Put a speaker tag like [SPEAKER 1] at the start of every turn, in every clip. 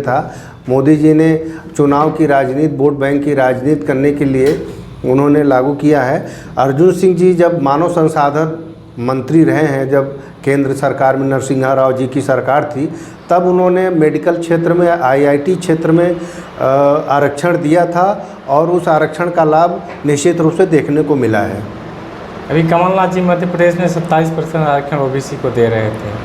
[SPEAKER 1] था। मोदी जी ने चुनाव की राजनीति, वोट बैंक की राजनीति करने के लिए उन्होंने लागू किया है। अर्जुन सिंह जी जब मानव संसाधन मंत्री रहे हैं, जब केंद्र सरकार में नरसिम्हा राव जी की सरकार थी, तब उन्होंने मेडिकल क्षेत्र में, आईआईटी क्षेत्र में आरक्षण दिया था और उस आरक्षण का लाभ निश्चित रूप से देखने को मिला है।
[SPEAKER 2] अभी कमलनाथ जी मध्य प्रदेश में 27% आरक्षण ओबीसी को दे रहे थे,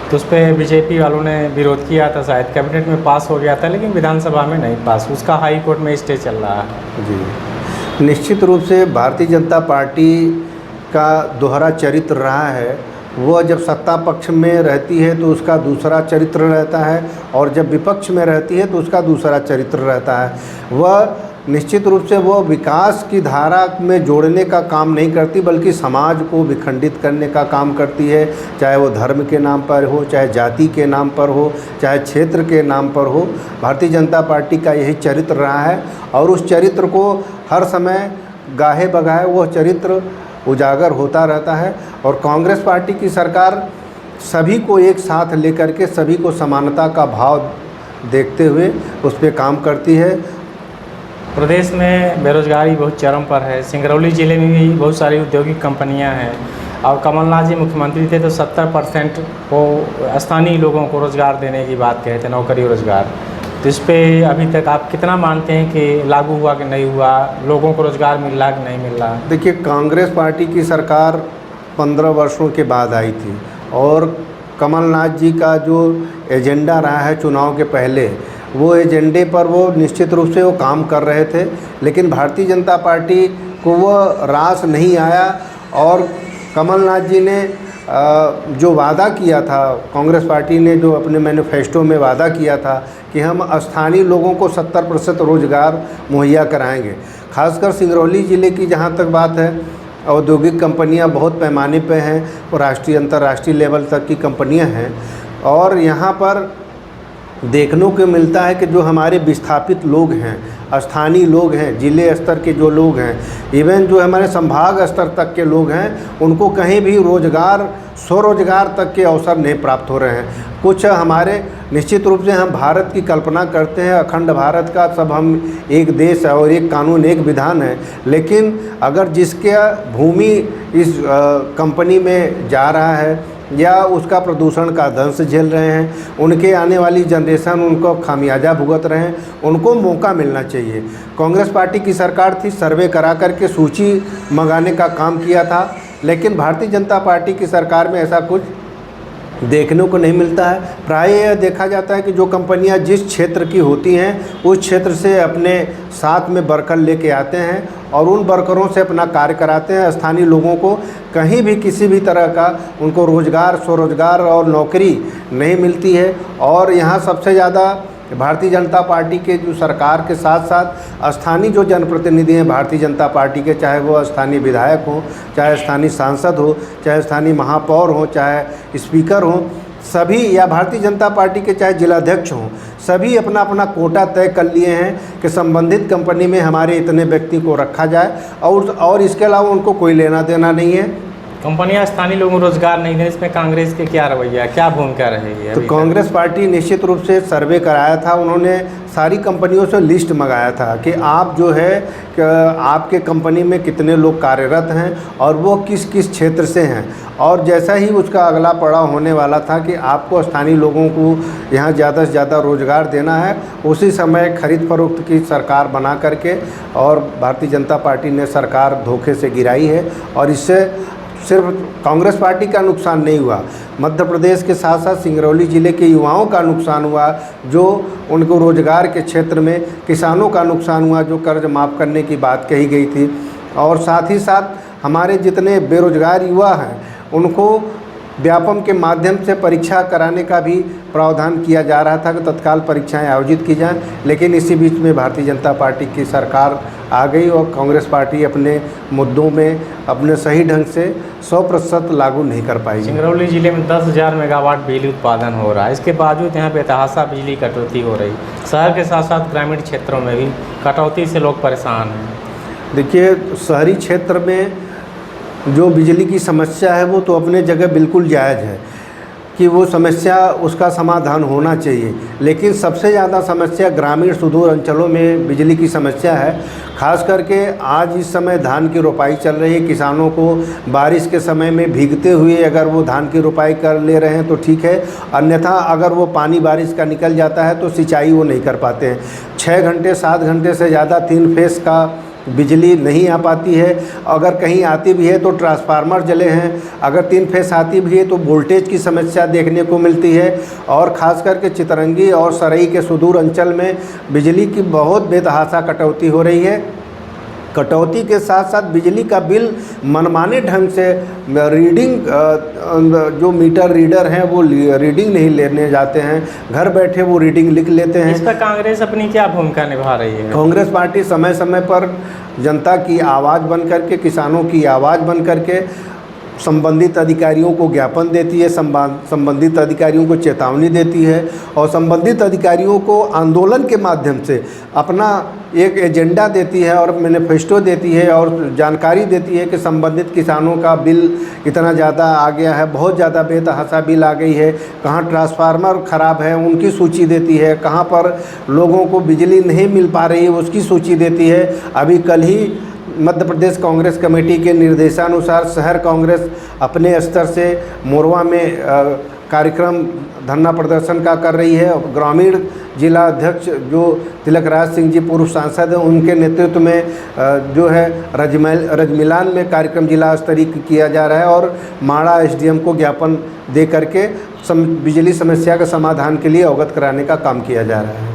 [SPEAKER 2] तो उस पर बीजेपी वालों ने विरोध किया था। शायद कैबिनेट में पास हो गया था लेकिन विधानसभा में नहीं पास, उसका हाई कोर्ट में स्टे चल रहा है।
[SPEAKER 1] जी, निश्चित रूप से भारतीय जनता पार्टी का दोहरा चरित्र रहा है। वह जब सत्ता पक्ष में रहती है तो उसका दूसरा चरित्र रहता है, और जब विपक्ष में रहती है तो उसका दूसरा चरित्र रहता है। वह निश्चित रूप से वो विकास की धारा में जोड़ने का काम नहीं करती, बल्कि समाज को विखंडित करने का काम करती है, चाहे वो धर्म के नाम पर हो, चाहे जाति के नाम पर हो, चाहे क्षेत्र के नाम पर हो। भारतीय जनता पार्टी का यही चरित्र रहा है और उस चरित्र को हर समय गाहे बगाहे वह चरित्र उजागर होता रहता है। और कांग्रेस पार्टी की सरकार सभी को एक साथ लेकर के, सभी को समानता का भाव देखते हुए उस पर काम करती है।
[SPEAKER 2] प्रदेश में बेरोजगारी बहुत चरम पर है। सिंगरौली ज़िले में भी बहुत सारी औद्योगिक कंपनियां हैं और कमलनाथ जी मुख्यमंत्री थे तो 70% को स्थानीय लोगों को रोज़गार देने की बात कहे थे, नौकरी रोज़गार। तो इस पर अभी तक आप कितना मानते हैं कि लागू हुआ कि नहीं हुआ, लोगों को रोज़गार मिल रहा कि नहीं मिल रहा?
[SPEAKER 1] देखिए, कांग्रेस पार्टी की सरकार 15 वर्षों के बाद आई थी और कमलनाथ जी का जो एजेंडा रहा है चुनाव के पहले, वो एजेंडे पर वो निश्चित रूप से वो काम कर रहे थे, लेकिन भारतीय जनता पार्टी को वो रास नहीं आया। और कमलनाथ जी ने जो वादा किया था, कांग्रेस पार्टी ने जो अपने मैनिफेस्टो में वादा किया था कि हम स्थानीय लोगों को 70% रोज़गार मुहैया कराएंगे। खासकर सिंगरौली ज़िले की जहाँ तक बात है, औद्योगिक कंपनियां बहुत पैमाने पे हैं और राष्ट्रीय अंतर्राष्ट्रीय लेवल तक की कंपनियां हैं। और यहाँ पर देखने को मिलता है कि जो हमारे विस्थापित लोग हैं, स्थानीय लोग हैं, ज़िले स्तर के जो लोग हैं, इवन जो हमारे संभाग स्तर तक के लोग हैं, उनको कहीं भी रोज़गार, स्वरोज़गार तक के अवसर नहीं प्राप्त हो रहे हैं। कुछ हमारे, निश्चित रूप से हम भारत की कल्पना करते हैं, अखंड भारत का, सब हम एक देश है और एक कानून, एक विधान है, लेकिन अगर जिसके भूमि इस कंपनी में जा रहा है या उसका प्रदूषण का दंश झेल रहे हैं, उनके आने वाली जनरेशन उनको खामियाजा भुगत रहे हैं, उनको मौका मिलना चाहिए। कांग्रेस पार्टी की सरकार थी, सर्वे करा करके सूची मंगाने का काम किया था, लेकिन भारतीय जनता पार्टी की सरकार में ऐसा कुछ देखने को नहीं मिलता है। प्रायः यह देखा जाता है कि जो कंपनियां जिस क्षेत्र की होती हैं उस क्षेत्र से अपने साथ में वर्कर लेके आते हैं और उन वर्करों से अपना कार्य कराते हैं। स्थानीय लोगों को कहीं भी किसी भी तरह का उनको रोज़गार, स्वरोज़गार और नौकरी नहीं मिलती है। और यहाँ सबसे ज़्यादा भारतीय जनता पार्टी के जो सरकार के साथ साथ स्थानीय जो जनप्रतिनिधि हैं भारतीय जनता पार्टी के, चाहे वो स्थानीय विधायक हों, चाहे स्थानीय सांसद हो, चाहे स्थानीय महापौर हों, चाहे स्पीकर हों, सभी, या भारतीय जनता पार्टी के चाहे जिलाध्यक्ष हों, सभी अपना अपना कोटा तय कर लिए हैं कि संबंधित कंपनी में हमारे इतने व्यक्ति को रखा जाए और इसके अलावा उनको कोई लेना देना नहीं है।
[SPEAKER 2] कंपनियां स्थानीय लोगों को रोजगार नहीं देने, इसमें कांग्रेस के क्या रवैया, क्या भूमिका रहेगी?
[SPEAKER 1] तो कांग्रेस पार्टी निश्चित रूप से सर्वे कराया था, उन्होंने सारी कंपनियों से लिस्ट मंगाया था कि आप जो है कि आपके कंपनी में कितने लोग कार्यरत हैं और वो किस किस क्षेत्र से हैं। और जैसा ही उसका अगला पड़ाव होने वाला था कि आपको स्थानीय लोगों को यहाँ ज़्यादा से ज़्यादा रोज़गार देना है, उसी समय खरीद फरोख्त की सरकार बना करके और भारतीय जनता पार्टी ने सरकार धोखे से गिराई है। और इससे सिर्फ कांग्रेस पार्टी का नुकसान नहीं हुआ, मध्य प्रदेश के साथ साथ सिंगरौली ज़िले के युवाओं का नुकसान हुआ, जो उनको रोज़गार के क्षेत्र में, किसानों का नुकसान हुआ, जो कर्ज माफ़ करने की बात कही गई थी। और साथ ही साथ हमारे जितने बेरोज़गार युवा हैं उनको व्यापम के माध्यम से परीक्षा कराने का भी प्रावधान किया जा रहा था कि तत्काल परीक्षाएं आयोजित की जाएं, लेकिन इसी बीच में भारतीय जनता पार्टी की सरकार आ गई और कांग्रेस पार्टी अपने मुद्दों में अपने सही ढंग से 100% लागू नहीं कर पाई।
[SPEAKER 2] सिंगरौली ज़िले में 10,000 मेगावाट बिजली उत्पादन हो रहा है, इसके बावजूद यहाँ बेतहाशा बिजली कटौती हो रही। शहर के साथ साथ ग्रामीण क्षेत्रों में भी कटौती से लोग परेशान हैं।
[SPEAKER 1] देखिए, शहरी क्षेत्र में जो बिजली की समस्या है वो तो अपने जगह बिल्कुल जायज़ है, कि वो समस्या उसका समाधान होना चाहिए। लेकिन सबसे ज़्यादा समस्या ग्रामीण सुदूर अंचलों में बिजली की समस्या है। खास करके आज इस समय धान की रोपाई चल रही है। किसानों को बारिश के समय में भीगते हुए अगर वो धान की रोपाई कर ले रहे हैं तो ठीक है, अन्यथा अगर वो पानी बारिश का निकल जाता है तो सिंचाई वो नहीं कर पाते हैं। 6 घंटे 7 घंटे से ज़्यादा 3 फेस का बिजली नहीं आ पाती है। अगर कहीं आती भी है तो ट्रांसफार्मर जले हैं। अगर 3 फेस आती भी है तो वोल्टेज की समस्या देखने को मिलती है। और ख़ास करके चितरंगी और सराई के सुदूर अंचल में बिजली की बहुत बेतहाशा कटौती हो रही है। कटौती के साथ साथ बिजली का बिल मनमाने ढंग से रीडिंग, जो मीटर रीडर हैं वो रीडिंग नहीं लेने जाते हैं, घर बैठे वो रीडिंग लिख लेते हैं।
[SPEAKER 2] इस पर कांग्रेस अपनी क्या भूमिका निभा रही है?
[SPEAKER 1] कांग्रेस पार्टी समय समय पर जनता की आवाज़ बन करके, किसानों की आवाज़ बन करके संबंधित अधिकारियों को ज्ञापन देती है, संबंधित अधिकारियों को चेतावनी देती है और संबंधित अधिकारियों को आंदोलन के माध्यम से अपना एक एजेंडा देती है और मैनिफेस्टो देती है और जानकारी देती है कि संबंधित किसानों का बिल इतना ज़्यादा आ गया है, बहुत ज़्यादा बेतहाशा बिल आ गई है, कहाँ ट्रांसफार्मर ख़राब है उनकी सूची देती है, कहाँ पर लोगों को बिजली नहीं मिल पा रही है उसकी सूची देती है। अभी कल ही मध्य प्रदेश कांग्रेस कमेटी के निर्देशानुसार शहर कांग्रेस अपने स्तर से मोरवा में कार्यक्रम धरना प्रदर्शन का कर रही है। ग्रामीण जिला अध्यक्ष जो तिलकराज सिंह जी पूर्व सांसद हैं उनके नेतृत्व में जो है रजमिलान में कार्यक्रम जिला स्तरीय किया जा रहा है और माड़ा एसडीएम को ज्ञापन दे करके बिजली समस्या के समाधान के लिए अवगत कराने का काम किया जा रहा है।